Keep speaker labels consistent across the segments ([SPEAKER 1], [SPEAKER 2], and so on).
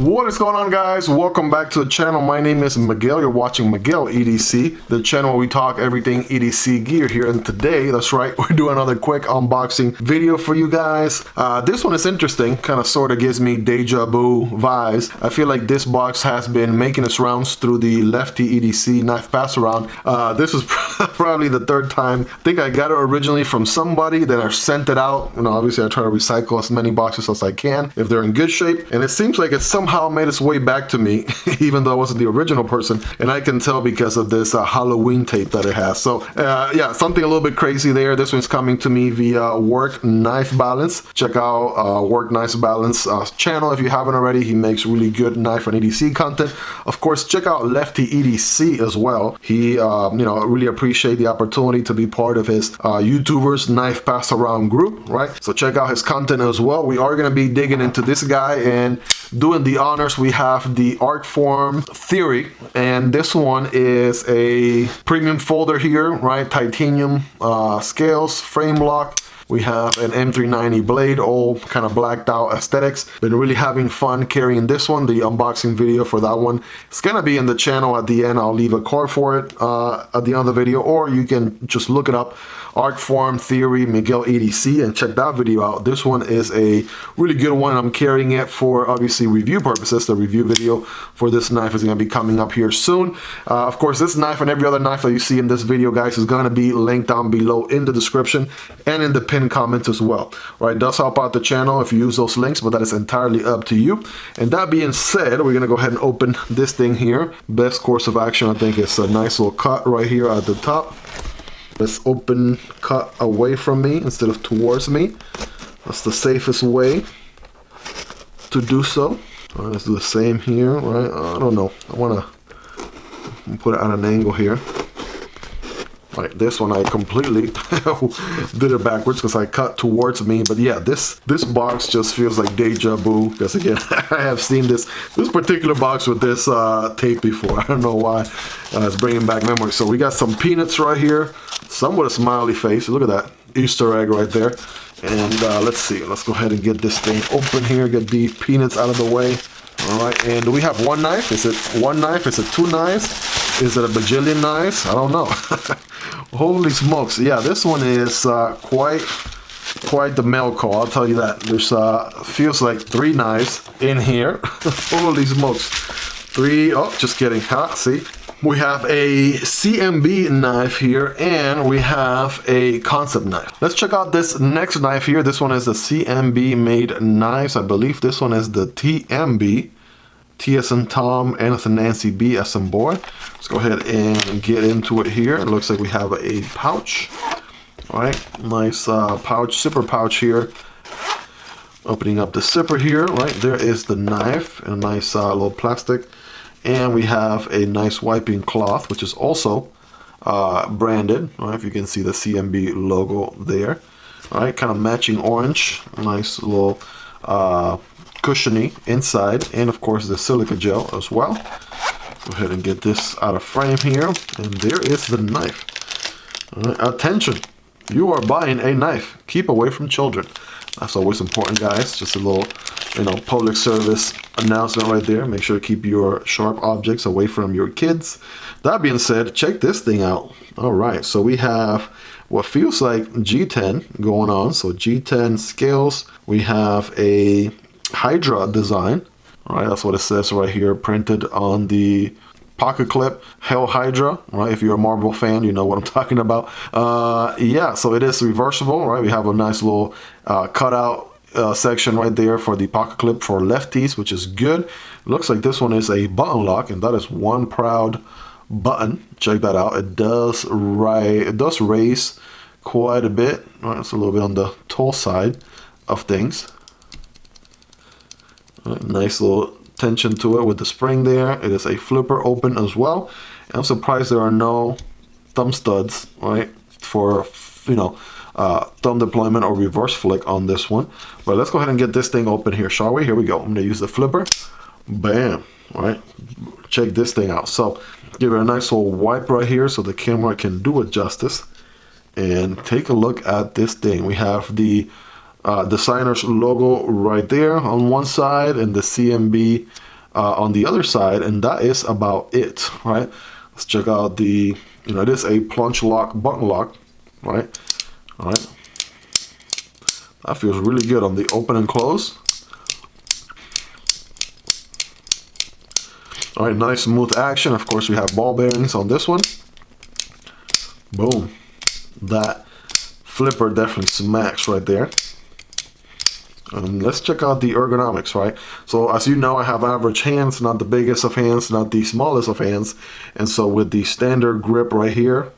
[SPEAKER 1] What is going on, guys? Welcome back to the channel. My name is Miguel. You're watching Miguel EDC, the channel where we talk everything EDC gear here. And today, that's right, we're doing another quick unboxing video for you guys. This one is interesting, kind of sort of gives me deja vu vibes. I feel like this box has been making its rounds through the Lefty EDC knife pass around. This is probably the third time. I think I got it originally from somebody, then I sent it out. You know, obviously I try to recycle as many boxes as I can if they're in good shape. And it seems like it's somehow made its way back to me, even though I wasn't the original person, and I can tell because of this Halloween tape that it has. So yeah, something a little bit crazy there. This one's coming to me via Work Knife Balance. Check out Work Knife Balance channel if you haven't already. He makes really good knife and EDC content. Of course, check out Lefty EDC as well. He you know, really appreciate the opportunity to be part of his YouTubers knife pass around group, right? So check out his content as well. We are going to be digging into this guy and doing the honors. We have the Arcform Theory, and this one is a premium folder here, right? Titanium scales, frame lock. We have an M390 blade, all kind of blacked out aesthetics. Been really having fun carrying this one. The unboxing video for that one is gonna be in the channel at the end. I'll leave a card for it at the end of the video, or you can just look it up, Arcform Theory Miguel EDC, and check that video out. This one is a really good one. I'm carrying it for obviously review purposes. The review video for this knife is gonna be coming up here soon. Of course, this knife and every other knife that you see in this video, guys, is gonna be linked down below in the description and in the pinned comments as well. Right, it does help out the channel if you use those links, but that is entirely up to you. And that being said, we're gonna go ahead and open this thing here. Best course of action, I think, is a nice little cut right here at the top. Let's open cut away from me instead of towards me. That's the safest way to do so. All right, let's do the same here, right? I don't know, I wanna put it at an angle here. Like this one, I completely did it backwards because I cut towards me. But yeah, this box just feels like deja vu, because again, I have seen this particular box with this tape before. I don't know why. It's bringing back memories. So we got some peanuts right here, some with a smiley face. Look at that Easter egg right there. And let's see. Let's go ahead and get this thing open here. Get the peanuts out of the way. All right, and do we have one knife? Is it one knife? Is it two knives? Is it a bajillion knives? I don't know. Holy smokes. Yeah, this one is quite the mail call, I'll tell you that. There's feels like three knives in here. Holy smokes. Three, oh, just kidding. Huh? See? We have a CMB knife here, and we have a Kansept knife. Let's check out this next knife here. This one is the CMB made knives. I believe this one is the TMB. T as in Tom, N as in Nancy, B as in boy. Let's go ahead and get into it here. It looks like we have a pouch. All right, nice pouch, zipper pouch here. Opening up the zipper here, right? There is the knife, and a nice little plastic. And we have a nice wiping cloth, which is also branded. Right, if you can see the CMB logo there. All right, kind of matching orange. Nice little cushiony inside, and of course the silica gel as well. Go ahead and get this out of frame here, and there is the knife. All right, attention, you are buying a knife. Keep away from children. That's always important, guys. Just a little, you know, public service announcement right there. Make sure to keep your sharp objects away from your kids. That being said, check this thing out. All right, so we have what feels like G10 going on. So G10 scales. We have a Hydra design. All right, that's what it says right here, printed on the pocket clip. Hell Hydra, right? If you're a Marvel fan, you know what I'm talking about. Yeah, so it is reversible, right? We have a nice little cutout section right there for the pocket clip for lefties, which is good. It looks like this one is a button lock, and that is one proud button. Check that out. It does raise quite a bit. Right, it's a little bit on the tall side of things. Right, nice little tension to it with the spring there. It is a flipper open as well. And I'm surprised there are no thumb studs, right, for, you know, thumb deployment or reverse flick on this one. But let's go ahead and get this thing open here, shall we? Here we go. I'm gonna use the flipper. Bam. All right, check this thing out. So give it a nice little wipe right here so the camera can do it justice. And take a look at this thing. We have the designer's logo right there on one side, and the CMB on the other side, and that is about it, right? Let's check out the, it is a plunge lock button lock, right? All right, that feels really good on the open and close. All right, nice smooth action. Of course, we have ball bearings on this one. Boom, that flipper definitely smacks right there. And let's check out the ergonomics, right? So as you know, I have average hands, not the biggest of hands, not the smallest of hands. And so with the standard grip right here,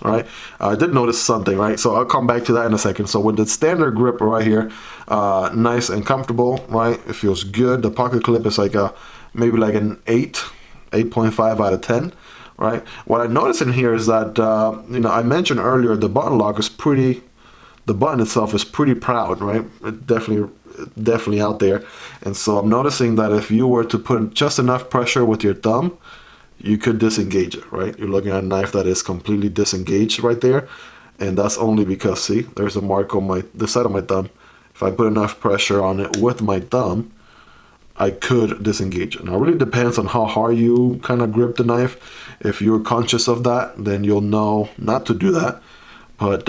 [SPEAKER 1] all right, I did notice something, right? So I'll come back to that in a second. So with the standard grip right here, nice and comfortable, right? It feels good. The pocket clip is like maybe like an 8.5 out of 10. Right. What I noticed in here is that, I mentioned earlier the button lock is pretty, the button itself is pretty proud, right? It definitely out there. And so I'm noticing that if you were to put just enough pressure with your thumb, you could disengage it, right? You're looking at a knife that is completely disengaged right there. And that's only because, see, there's a mark on the side of my thumb. If I put enough pressure on it with my thumb, I could disengage it. Now, it really depends on how hard you kind of grip the knife. If you're conscious of that, then you'll know not to do that. But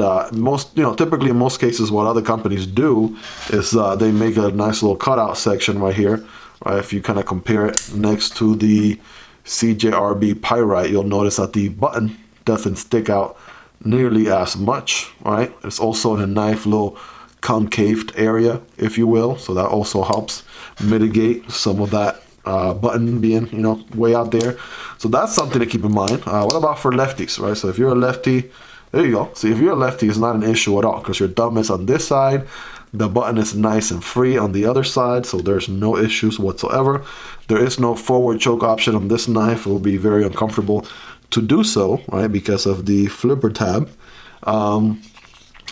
[SPEAKER 1] typically in most cases, what other companies do is they make a nice little cutout section right here. Right? If you kind of compare it next to the CJRB Pyrite, you'll notice that the button doesn't stick out nearly as much. Right? It's also in a nice little concaved area, if you will, so that also helps mitigate some of that button being way out there. So that's something to keep in mind. What about for lefties, right? So if you're a lefty, there you go. See, if you're a lefty, it's not an issue at all because your thumb is on this side, the button is nice and free on the other side, so there's no issues whatsoever. There is no forward choke option on this knife. It will be very uncomfortable to do so, right, because of the flipper tab.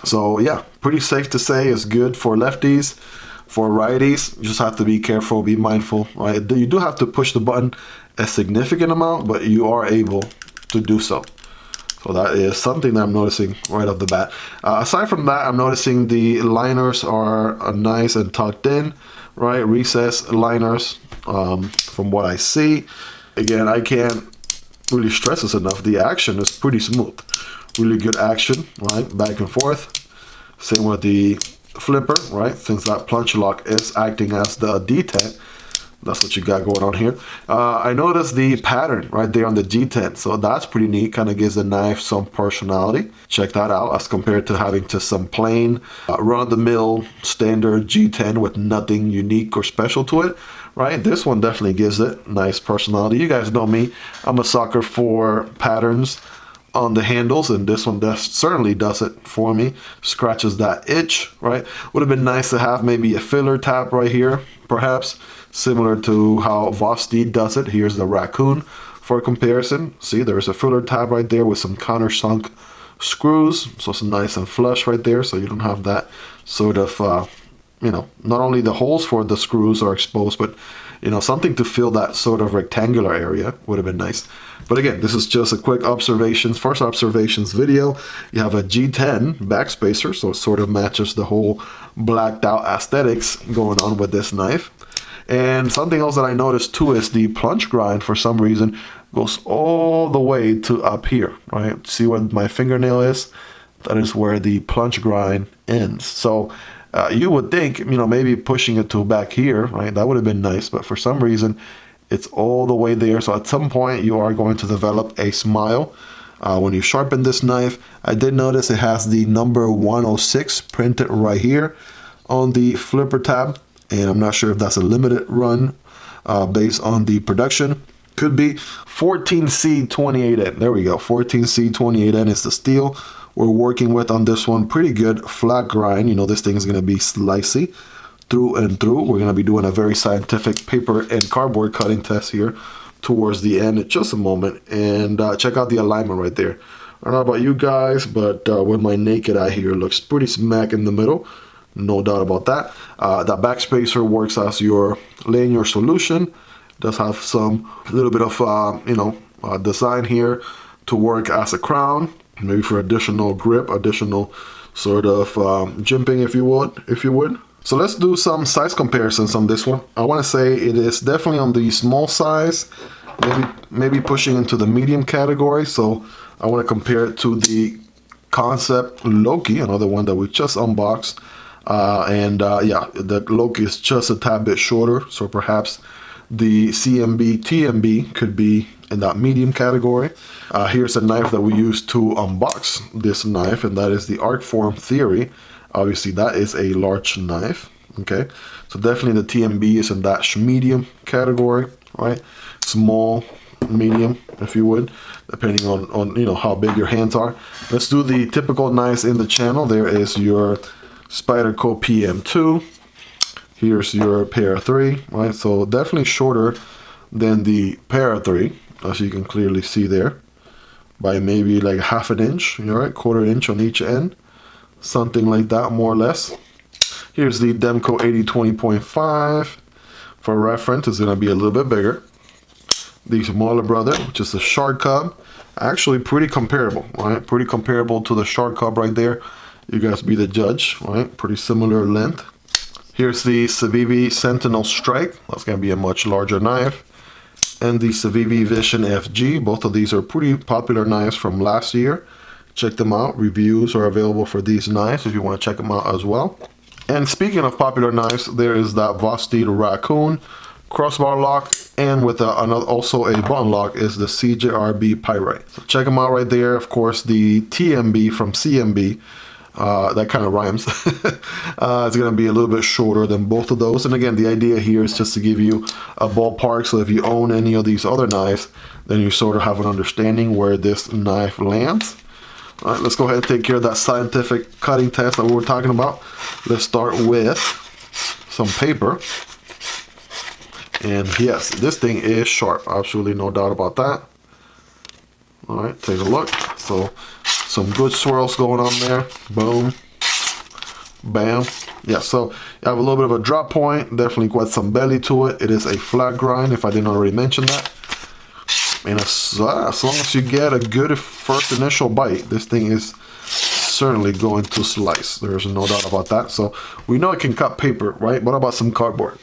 [SPEAKER 1] So yeah, pretty safe to say it's good for lefties. For righties, you just have to be careful, be mindful, right? You do have to push the button a significant amount, but you are able to do so. So that is something that I'm noticing right off the bat. Aside from that, I'm noticing the liners are nice and tucked in, right? Recessed liners, from what I see. Again, I can't really stress this enough. The action is pretty smooth. Really good action, right? Back and forth. Same with the flipper, right? Since that plunge lock is acting as the detent, that's what you got going on here. I noticed the pattern right there on the G10, so that's pretty neat. Kind of gives the knife some personality. Check that out as compared to having just some plain run-of-the-mill standard G10 with nothing unique or special to it, right? This one definitely gives it nice personality. You guys know me, I'm a sucker for patterns on the handles, and this one certainly does it for me. Scratches that itch, right? Would have been nice to have maybe a filler tab right here, perhaps similar to how Vosteed does it. Here's the Raccoon for comparison. See, there's a filler tab right there with some countersunk screws, so it's nice and flush right there, so you don't have that sort of not only the holes for the screws are exposed, but something to fill that sort of rectangular area would have been nice. But again, this is just a quick first observations video. You have a G10 backspacer, so it sort of matches the whole blacked out aesthetics going on with this knife. And something else that I noticed too is the plunge grind, for some reason, goes all the way to up here, right? See where my fingernail is? That is where the plunge grind ends. So you would think, maybe pushing it to back here, right? That would have been nice, but for some reason, it's all the way there. So at some point, you are going to develop a smile when you sharpen this knife. I did notice it has the number 106 printed right here on the flipper tab, and I'm not sure if that's a limited run based on the production. Could be 14C28N. There we go. 14C28N is the steel we're working with on this one. Pretty good flat grind. This thing is going to be slicey through and through. We're going to be doing a very scientific paper and cardboard cutting test here towards the end in just a moment. And check out the alignment right there. I don't know about you guys, but with my naked eye here, it looks pretty smack in the middle. No doubt about that. That backspacer works as you're laying your solution. It does have some little bit of design here to work as a crown, maybe for additional grip, additional sort of jimping, if you would. So let's do some size comparisons on this one. I want to say it is definitely on the small size, maybe pushing into the medium category. So I want to compare it to the Kansept Loki, another one that we just unboxed. Yeah, the Loki is just a tad bit shorter, so perhaps the CMB TNB could be in that medium category. Here's a knife that we used to unbox this knife, and that is the Arcform Theory. Obviously, that is a large knife. Okay, so definitely the TNB is in that medium category, right? Small, medium, if you would, depending on you know how big your hands are. Let's do the typical knives in the channel. There is your Spyderco PM2. Here's your Para 3, right? So definitely shorter than the Para 3, as you can clearly see there, by maybe like half an inch, all right, quarter inch on each end, something like that, more or less. Here's the Demko AD 20.5. For reference, it's gonna be a little bit bigger. The smaller brother, which is the Shark Cub, actually pretty comparable, right? Pretty comparable to the Shark Cub right there. You guys be the judge, right? Pretty similar length. Here's the Civivi Sentinel Strike. That's going to be a much larger knife. And the Civivi Vision FG. Both of these are pretty popular knives from last year. Check them out. Reviews are available for these knives if you want to check them out as well. And speaking of popular knives, there is that Vosteed Raccoon crossbar lock, and with also a button lock is the CJRB Pyrite. So check them out right there. Of course, the TNB from CMB. That kind of rhymes. It's going to be a little bit shorter than both of those. And again, the idea here is just to give you a ballpark. So if you own any of these other knives, then you sort of have an understanding where this knife lands. All right, let's go ahead and take care of that scientific cutting test that we were talking about. Let's start with some paper. And yes, this thing is sharp. Absolutely no doubt about that. All right, take a look. So some good swirls going on there. Boom. Bam. Yeah, so you have a little bit of a drop point. Definitely got some belly to it. It is a flat grind, if I didn't already mention that. And as long as you get a good first initial bite, this thing is certainly going to slice. There's no doubt about that. So we know it can cut paper, right? What about some cardboard?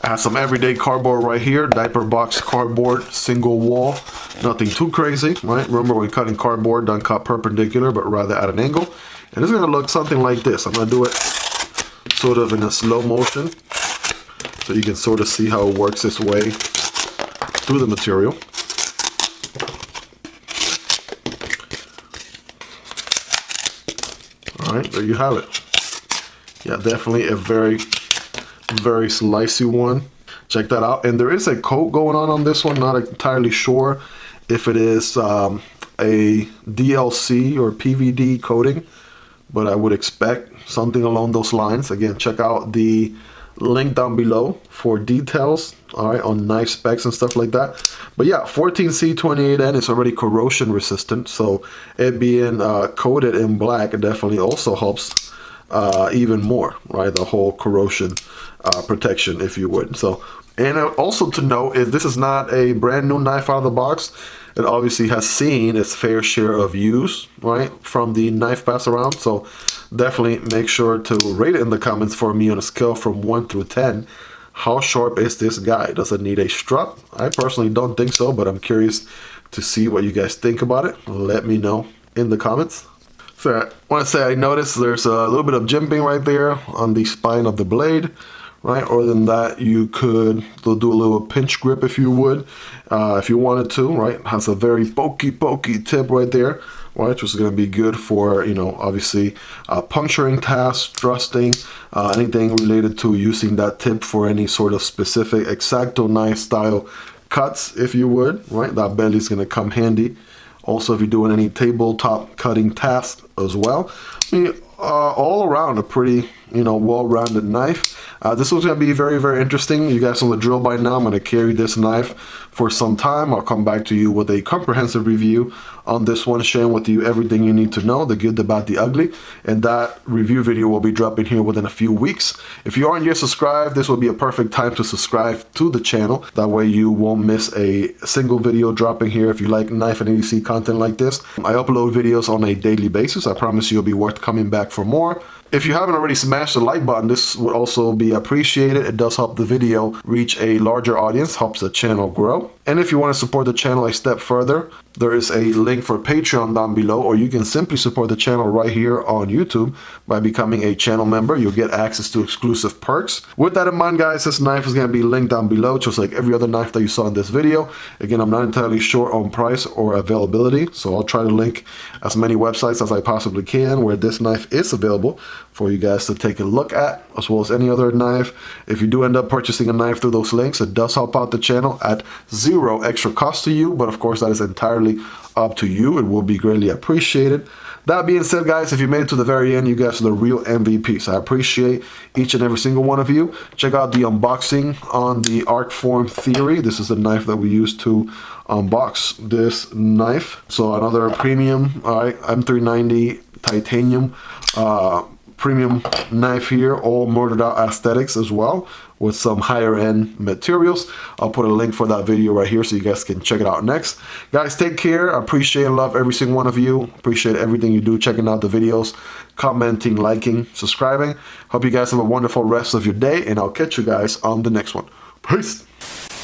[SPEAKER 1] I have some everyday cardboard right here, diaper box cardboard, single wall, nothing too crazy, right? Remember, when cutting cardboard, don't cut perpendicular, but rather at an angle. And it's gonna look something like this. I'm gonna do it sort of in a slow motion, so you can sort of see how it works its way through the material. All right, there you have it. Yeah, definitely a very slicey one. Check that out. And there is a coat going on this one. Not entirely sure if it is a DLC or PVD coating, but I would expect something along those lines. Again, check out the link down below for details, all right, on knife specs and stuff like that. But yeah, 14C28N is already corrosion resistant, so it being coated in black, it definitely also helps even more, right? The whole corrosion protection, if you would. So, and also to note is this is not a brand new knife out of the box. It obviously has seen its fair share of use, right, from the knife pass around. So definitely make sure to rate it in the comments for me on a scale from 1 through 10. How sharp is this guy? Does it need a strut? I personally don't think so, but I'm curious to see what you guys think about it. Let me know in the comments. So I want to say I noticed there's a little bit of jimping right there on the spine of the blade, right? Other than that, you could do a little pinch grip if you would, if you wanted to, right? It has a very pokey tip right there, right? Which is going to be good for, you know, obviously puncturing tasks, thrusting, anything related to using that tip for any sort of specific X-Acto knife style cuts, if you would, right? That belly is going to come handy. Also, if you're doing any tabletop cutting tasks as well. I mean, all around a pretty, you know, well-rounded knife. This was going to be very interesting. You guys know the drill by now. I'm going to carry this knife for some time. I'll come back to you with a comprehensive review on this one, sharing with you everything you need to know, the good, the bad, the ugly. And that review video will be dropping here within a few weeks. If you aren't yet subscribed, this will be a perfect time to subscribe to the channel. That way you won't miss a single video dropping here if you like knife and ADC content like this. I upload videos on a daily basis. I promise you'll be worth coming back for more. If you haven't already smashed the like button, this would also be appreciated. It does help the video reach a larger audience, helps the channel grow. And if you want to support the channel a step further, there is a link for Patreon down below, or you can simply support the channel right here on YouTube by becoming a channel member. You'll get access to exclusive perks. With that in mind, guys, this knife is going to be linked down below, just like every other knife that you saw in this video. Again, I'm not entirely sure on price or availability, so I'll try to link as many websites as I possibly can where this knife is available for you guys to take a look at, as well as any other knife. If you do end up purchasing a knife through those links, it does help out the channel at zero extra cost to you, but of course that is entirely up to you. It will be greatly appreciated. That being said, guys, if you made it to the very end, you guys are the real MVPs. I appreciate each and every single one of you. Check out the unboxing on the Arcform Theory. This is the knife that we use to unbox this knife. So another premium, all right, M390 titanium premium knife here, all murdered out aesthetics as well, with some higher end materials. I'll put a link for that video right here so you guys can check it out next. Guys, take care. I appreciate and love every single one of you. Appreciate everything you do, checking out the videos, commenting, liking, subscribing. Hope you guys have a wonderful rest of your day, and I'll catch you guys on the next one. Peace.